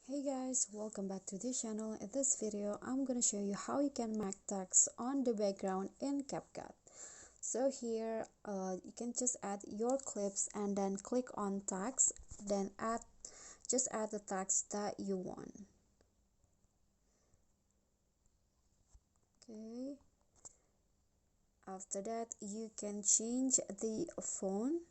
Hey guys, welcome back to the channel. In this video, I'm gonna show you how you can make text on the background in Capcut. So here, you can just add your clips and then click on text, then just add the text that you want. Okay. After that, you can change the font.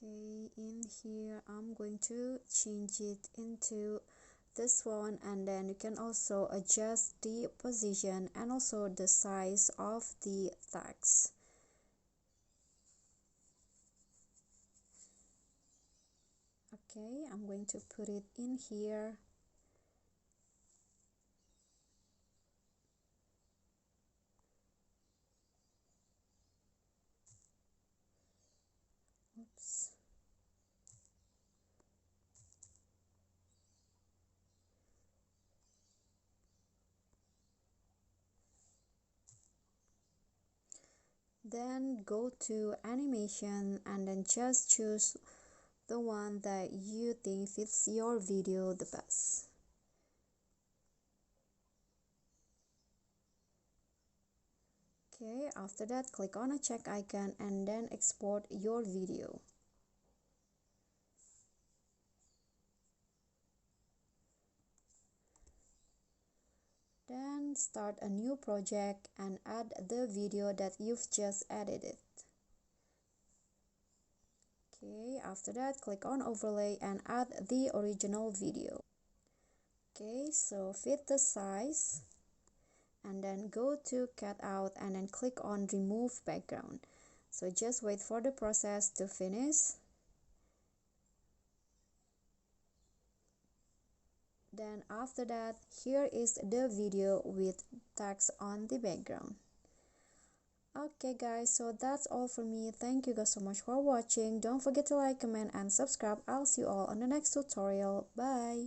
Okay, in here I'm going to change it into this one, and then you can also adjust the position and also the size of the text. Okay, I'm going to put it in here. Oops. Then go to animation and then just choose the one that you think fits your video the best. Okay, after that click on a check icon and then export your video. Then start a new project and add the video that you've just edited. Okay, after that click on overlay and add the original video. Okay, so fit the size and then go to cut out and then click on remove background. So just wait for the process to finish. Then after that, here is the video with text on the background. Okay guys, so that's all for me. Thank you guys so much for watching. Don't forget to like, comment and subscribe. I'll see you all on the next tutorial. Bye.